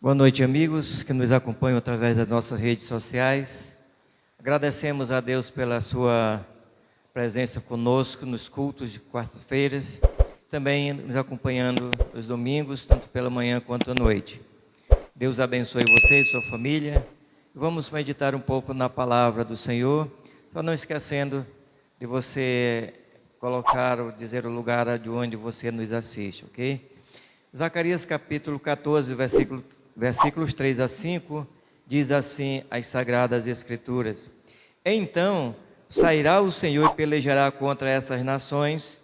Boa noite, amigos que nos acompanham através das nossas redes sociais. Agradecemos a Deus pela sua presença conosco nos cultos de quarta-feiras, também nos acompanhando nos domingos, tanto pela manhã quanto à noite. Deus abençoe você e sua família. Vamos meditar um pouco na palavra do Senhor, só não esquecendo de você colocar ou dizer o lugar de onde você nos assiste, ok? Zacarias capítulo 14, versículos 3 a 5, diz assim as Sagradas Escrituras: Então sairá o Senhor e pelejará contra essas nações,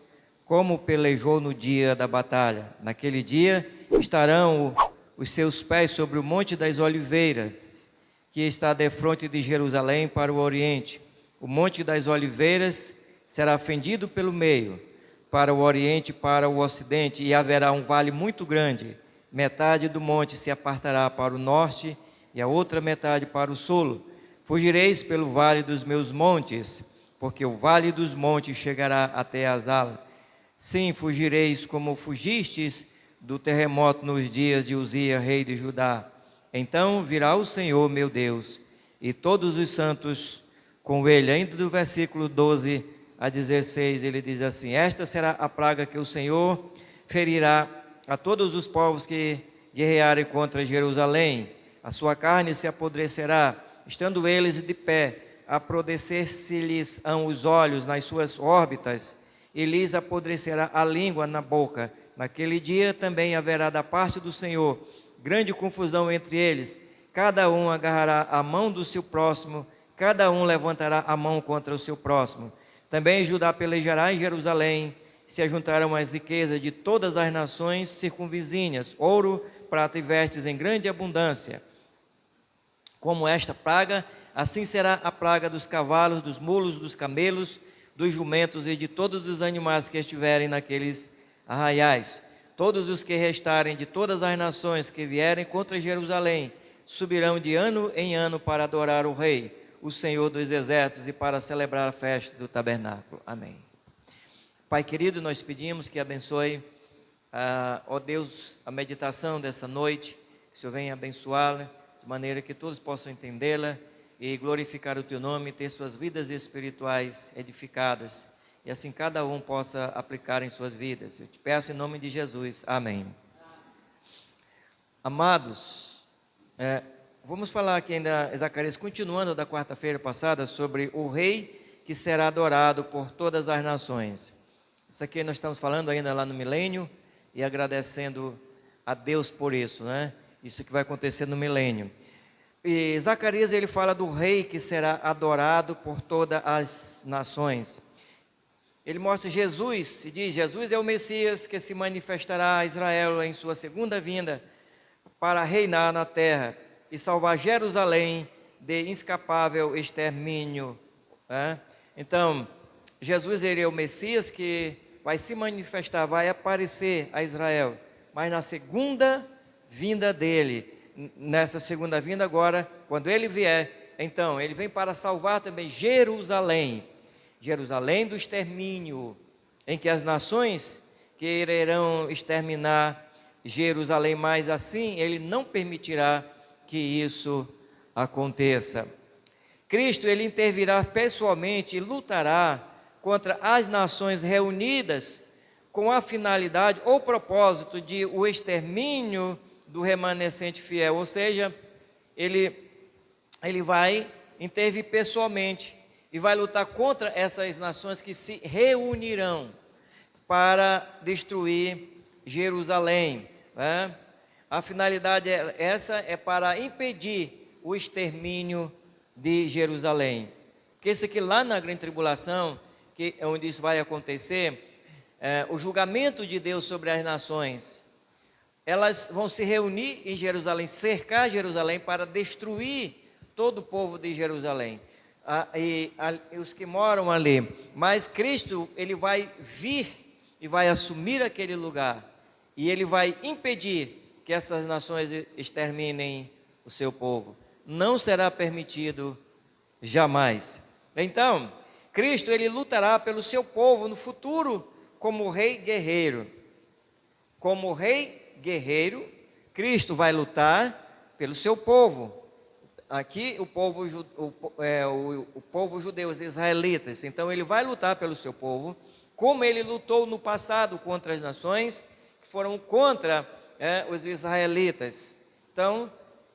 como pelejou no dia da batalha. Naquele dia estarão os seus pés sobre o Monte das Oliveiras, que está defronte de Jerusalém para o oriente. O Monte das Oliveiras será fendido pelo meio, para o oriente e para o ocidente, e haverá um vale muito grande. Metade do monte se apartará para o norte e a outra metade para o sul. Fugireis pelo vale dos meus montes, porque o vale dos montes chegará até Azal. Sim, fugireis como fugistes do terremoto nos dias de Uzias, rei de Judá. Então virá o Senhor, meu Deus, e todos os santos com ele. Ainda do versículo 12 a 16, ele diz assim: Esta será a praga que o Senhor ferirá a todos os povos que guerrearem contra Jerusalém. A sua carne se apodrecerá, estando eles de pé, apodrecer-se-lhes os olhos nas suas órbitas, e lhes apodrecerá a língua na boca. Naquele dia também haverá da parte do Senhor grande confusão entre eles. Cada um agarrará a mão do seu próximo, cada um levantará a mão contra o seu próximo. Também Judá pelejará em Jerusalém, se ajuntarão as riquezas de todas as nações circunvizinhas, ouro, prata e vestes em grande abundância. Como esta praga, assim será a praga dos cavalos, dos mulos, dos camelos, dos jumentos e de todos os animais que estiverem naqueles arraiais. Todos os que restarem de todas as nações que vierem contra Jerusalém subirão de ano em ano para adorar o Rei, o Senhor dos Exércitos, e para celebrar a festa do tabernáculo. Amém. Pai querido, nós pedimos que abençoe, ó Deus, a meditação dessa noite, que o Senhor venha abençoá-la, de maneira que todos possam entendê-la e glorificar o Teu nome, ter suas vidas espirituais edificadas, e assim cada um possa aplicar em suas vidas. Eu te peço em nome de Jesus, amém. Amados, vamos falar aqui ainda, Zacarias, continuando da quarta-feira passada, sobre o Rei que será adorado por todas as nações. Isso aqui nós estamos falando ainda lá no milênio e agradecendo a Deus por isso, né? Isso que vai acontecer no milênio. E Zacarias, ele fala do Rei que será adorado por todas as nações. Ele mostra Jesus e diz: Jesus é o Messias que se manifestará a Israel em sua segunda vinda para reinar na terra e salvar Jerusalém de inescapável extermínio. Então, Jesus, ele é o Messias que vai se manifestar, vai aparecer a Israel, mas na segunda vinda dele, nessa segunda vinda agora, quando ele vier, então, ele vem para salvar também Jerusalém do extermínio, em que as nações quererão exterminar Jerusalém, mas assim ele não permitirá que isso aconteça. Cristo, ele intervirá pessoalmente e lutará contra as nações reunidas com a finalidade ou propósito de o extermínio do remanescente fiel, ou seja, ele vai intervir pessoalmente e vai lutar contra essas nações que se reunirão para destruir Jerusalém, né? A finalidade essa é para impedir o extermínio de Jerusalém. Porque isso aqui lá na grande tribulação, que é onde isso vai acontecer, o julgamento de Deus sobre as nações, elas vão se reunir em Jerusalém, cercar Jerusalém para destruir todo o povo de Jerusalém, e os que moram ali. Mas Cristo, ele vai vir e vai assumir aquele lugar, e ele vai impedir que essas nações exterminem o seu povo. Não será permitido jamais. Então, Cristo, ele lutará pelo seu povo no futuro como rei guerreiro. Como rei guerreiro, Cristo vai lutar pelo seu povo. Aqui o povo, o povo judeu, os israelitas. Então ele vai lutar pelo seu povo, como ele lutou no passado contra as nações que foram contra os israelitas. Então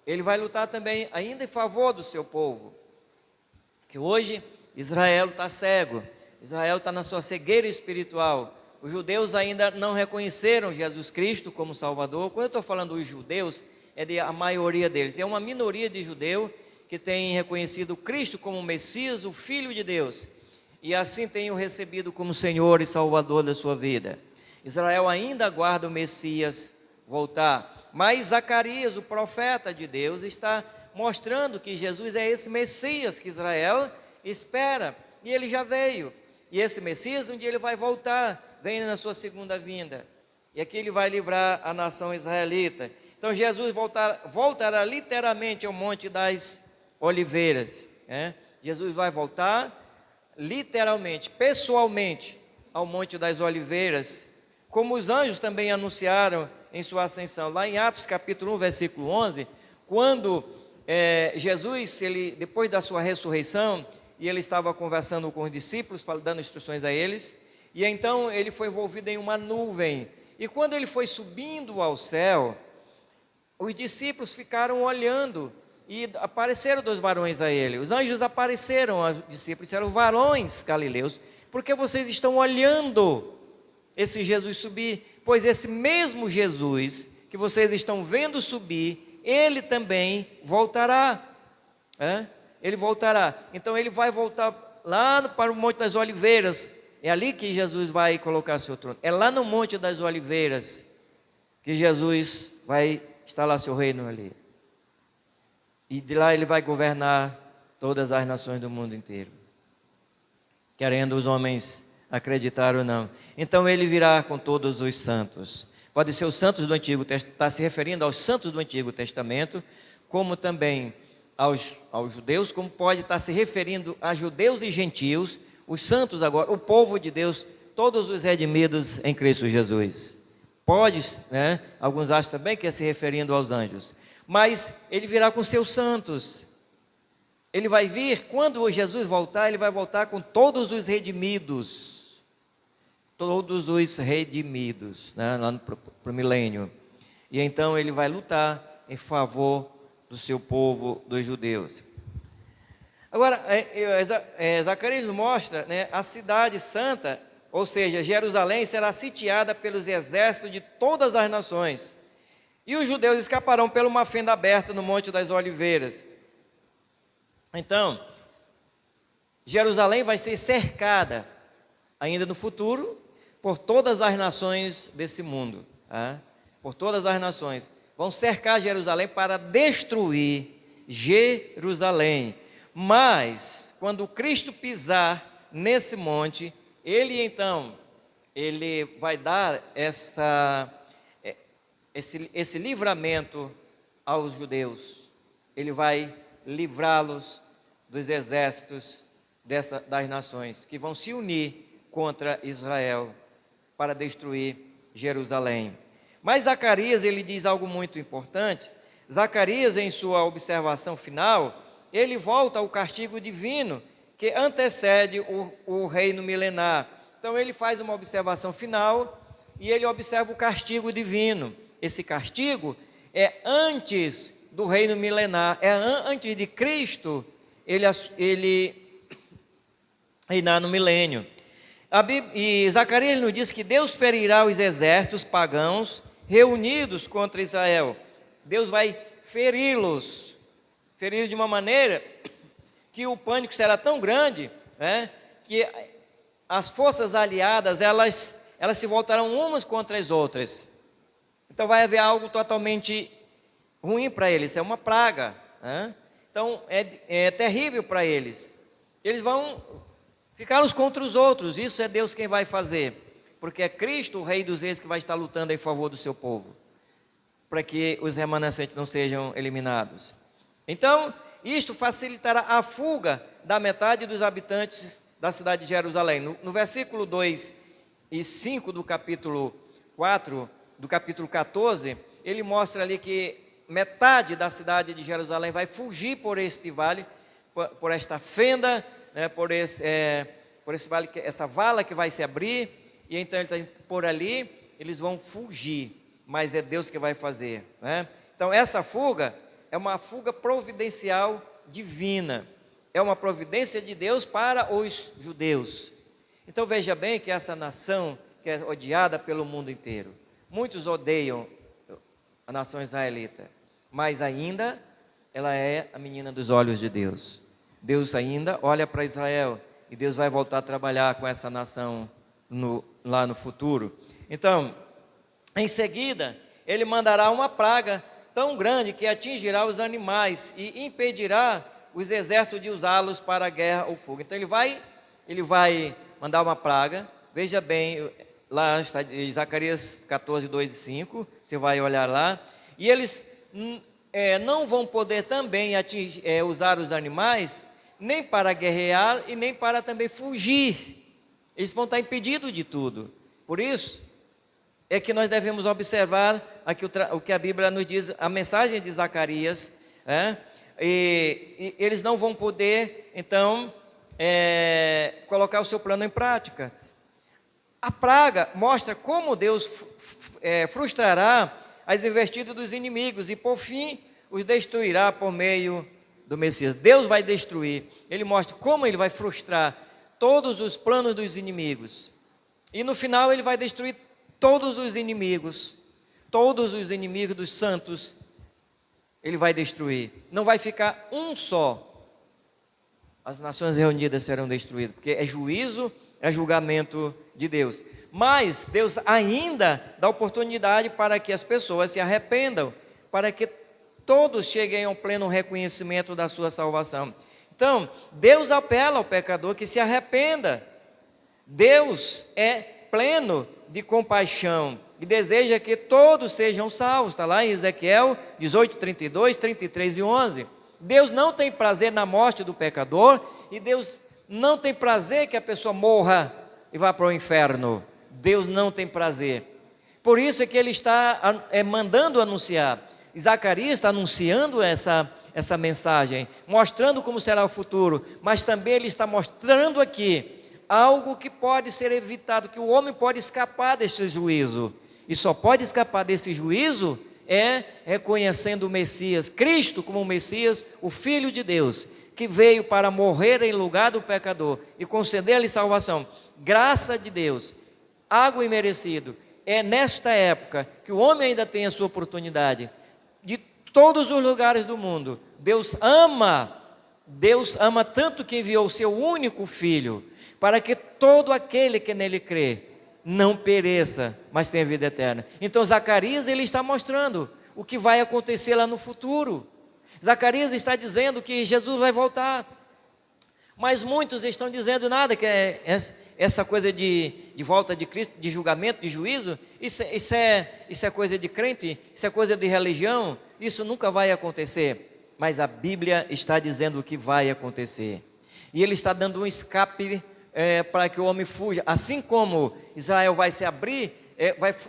ele vai lutar também ainda em favor do seu povo. Que hoje Israel está cego, Israel está na sua cegueira espiritual. Os judeus ainda não reconheceram Jesus Cristo como Salvador. Quando eu estou falando dos judeus, a maioria deles. É uma minoria de judeu que tem reconhecido Cristo como Messias, o Filho de Deus. E assim tem o recebido como Senhor e Salvador da sua vida. Israel ainda aguarda o Messias voltar. Mas Zacarias, o profeta de Deus, está mostrando que Jesus é esse Messias que Israel espera. E ele já veio. E esse Messias, um dia ele vai voltar, vem na sua segunda vinda. E aqui ele vai livrar a nação israelita. Então Jesus voltará literalmente ao Monte das Oliveiras. Jesus vai voltar literalmente, pessoalmente, ao Monte das Oliveiras, como os anjos também anunciaram em sua ascensão. Lá em Atos capítulo 1, versículo 11, quando Jesus, depois da sua ressurreição, e ele estava conversando com os discípulos, dando instruções a eles, e então ele foi envolvido em uma nuvem. E quando ele foi subindo ao céu, os discípulos ficaram olhando e apareceram dois varões a ele. Os anjos apareceram aos discípulos, disseram: varões galileus, por que vocês estão olhando esse Jesus subir? Pois esse mesmo Jesus que vocês estão vendo subir, ele também voltará. Ele voltará. Então ele vai voltar lá para o Monte das Oliveiras. É ali que Jesus vai colocar seu trono. É lá no Monte das Oliveiras que Jesus vai instalar seu reino ali. E de lá ele vai governar todas as nações do mundo inteiro, querendo os homens acreditar ou não. Então ele virá com todos os santos. Pode ser os santos do Antigo Testamento, está se referindo aos santos do Antigo Testamento, como também aos judeus, como pode estar se referindo a judeus e gentios, os santos agora, o povo de Deus, todos os redimidos em Cristo Jesus. Pode, alguns acham também que é se referindo aos anjos, mas ele virá com seus santos. Ele vai vir, quando Jesus voltar, ele vai voltar com todos os redimidos. Todos os redimidos, lá para o milênio. E então ele vai lutar em favor do seu povo, dos judeus. Agora, Zacarias nos mostra, a cidade santa, ou seja, Jerusalém será sitiada pelos exércitos de todas as nações. E os judeus escaparão por uma fenda aberta no Monte das Oliveiras. Então, Jerusalém vai ser cercada, ainda no futuro, por todas as nações desse mundo. Por todas as nações. Vão cercar Jerusalém para destruir Jerusalém. Mas, quando Cristo pisar nesse monte, ele vai dar esse livramento aos judeus. Ele vai livrá-los dos exércitos das nações que vão se unir contra Israel para destruir Jerusalém. Mas Zacarias, ele diz algo muito importante. Zacarias, em sua observação final, ele volta ao castigo divino que antecede o reino milenar. Então ele faz uma observação final e ele observa o castigo divino. Esse castigo é antes do reino milenar, é antes de Cristo ele reinar no milênio. E Zacarias nos diz que Deus ferirá os exércitos pagãos reunidos contra Israel. Deus vai feri-los de uma maneira que o pânico será tão grande, que as forças aliadas elas se voltarão umas contra as outras. Então vai haver algo totalmente ruim para eles, é uma praga. Então é terrível para eles. Eles vão ficar uns contra os outros. Isso é Deus quem vai fazer, porque é Cristo, o Rei dos Reis, que vai estar lutando em favor do seu povo, para que os remanescentes não sejam eliminados. Então, isto facilitará a fuga da metade dos habitantes da cidade de Jerusalém. No versículo 2 e 5 do capítulo 4, do capítulo 14, ele mostra ali que metade da cidade de Jerusalém vai fugir por este vale, por esta fenda, né, por esse vale, essa vala que vai se abrir, e então por ali eles vão fugir, mas é Deus que vai fazer, né? Então essa fuga é uma fuga providencial divina, é uma providência de Deus para os judeus. Então veja bem que essa nação que é odiada pelo mundo inteiro, muitos odeiam a nação israelita, mas ainda ela é a menina dos olhos de Deus. Deus ainda olha para Israel, e Deus vai voltar a trabalhar com essa nação lá no futuro. Então, em seguida, ele mandará uma praga tão grande que atingirá os animais e impedirá os exércitos de usá-los para a guerra ou fuga. Então ele vai mandar uma praga. Veja bem, lá está em Zacarias 14, 2 e 5, você vai olhar lá, e eles não vão poder também usar os animais, nem para guerrear e nem para também fugir. Eles vão estar impedidos de tudo. Por isso é que nós devemos observar aqui o que a Bíblia nos diz, a mensagem de Zacarias, e eles não vão poder, então, colocar o seu plano em prática. A praga mostra como Deus frustrará as investidas dos inimigos e, por fim, os destruirá por meio do Messias. Deus vai destruir. Ele mostra como ele vai frustrar todos os planos dos inimigos. E no final ele vai destruir todos os inimigos dos santos. Ele vai destruir. Não vai ficar um só. As nações reunidas serão destruídas, porque é juízo, é julgamento de Deus. Mas Deus ainda dá oportunidade para que as pessoas se arrependam, para que todos cheguem ao pleno reconhecimento da sua salvação. Então, Deus apela ao pecador que se arrependa. Deus é pleno de compaixão e deseja que todos sejam salvos. Está lá em Ezequiel 18, 32, 33 e 11. Deus não tem prazer na morte do pecador, e Deus não tem prazer que a pessoa morra e vá para o inferno. Deus não tem prazer. Por isso é que ele está mandando anunciar. Zacarias está anunciando essa mensagem, mostrando como será o futuro, mas também ele está mostrando aqui algo que pode ser evitado, que o homem pode escapar desse juízo, e só pode escapar desse juízo reconhecendo o Messias, Cristo como o Messias, o Filho de Deus, que veio para morrer em lugar do pecador e conceder-lhe salvação. Graça de Deus, algo imerecido. É nesta época que o homem ainda tem a sua oportunidade. De todos os lugares do mundo, Deus ama tanto que enviou o seu único Filho, para que todo aquele que nele crê não pereça, mas tenha vida eterna. Então Zacarias ele está mostrando o que vai acontecer lá no futuro. Zacarias está dizendo que Jesus vai voltar, mas muitos estão dizendo nada, que essa coisa de volta de Cristo, de julgamento, de juízo, isso é coisa de crente, isso é coisa de religião, isso nunca vai acontecer. Mas a Bíblia está dizendo o que vai acontecer, e ele está dando um escape para que o homem fuja. Assim como Israel vai se abrir,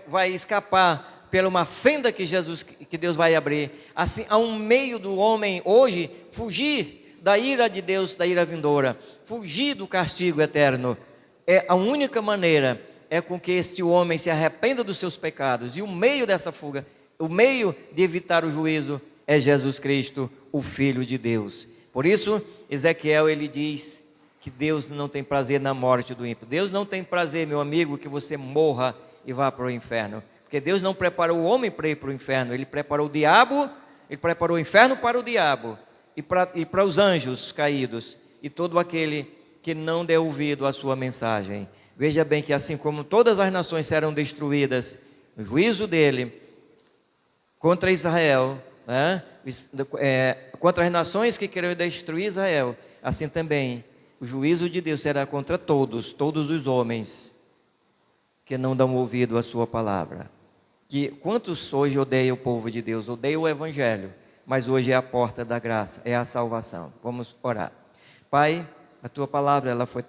vai escapar pela uma fenda que Deus vai abrir, assim há um meio do homem hoje fugir da ira de Deus, da ira vindoura, fugir do castigo eterno. A única maneira é com que este homem se arrependa dos seus pecados, e o meio dessa fuga, o meio de evitar o juízo, é Jesus Cristo, o Filho de Deus. Por isso Ezequiel ele diz que Deus não tem prazer na morte do ímpio. Deus não tem prazer, meu amigo, que você morra e vá para o inferno, porque Deus não preparou o homem para ir para o inferno, ele preparou o diabo, ele preparou o inferno para o diabo e para os anjos caídos e todo aquele que não deu ouvido à sua mensagem. Veja bem que assim como todas as nações serão destruídas no juízo dele contra Israel, contra as nações que querem destruir Israel, assim também o juízo de Deus será contra todos os homens que não dão ouvido à sua palavra. Quantos hoje odeiam o povo de Deus, odeiam o Evangelho, mas hoje é a porta da graça, é a salvação. Vamos orar. Pai, a tua palavra ela foi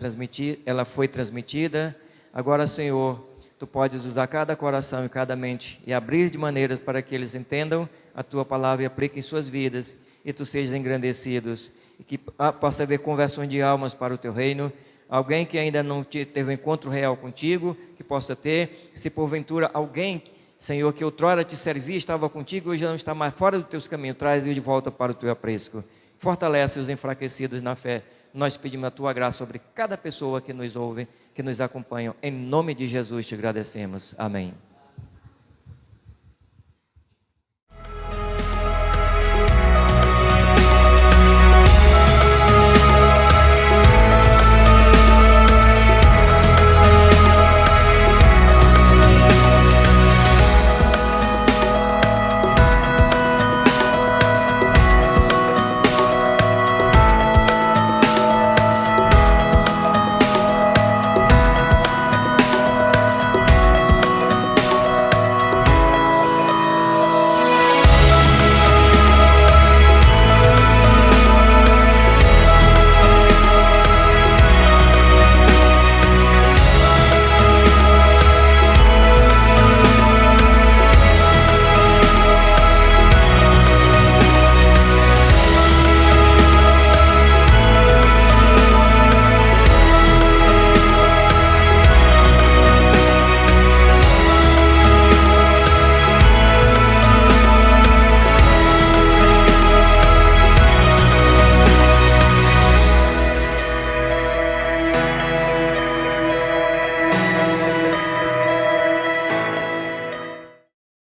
transmitida, agora, Senhor, tu podes usar cada coração e cada mente e abrir de maneira para que eles entendam a tua palavra e aplique em suas vidas, e tu sejas engrandecidos, e que possa haver conversões de almas para o teu reino. Alguém que ainda não teve um encontro real contigo, que possa ter. Se porventura alguém, Senhor, que outrora te servia, estava contigo, hoje não está mais fora dos teus caminhos, traz-o de volta para o teu apreço. Fortalece os enfraquecidos na fé. Nós pedimos a tua graça sobre cada pessoa que nos ouve, que nos acompanha. Em nome de Jesus te agradecemos. Amém.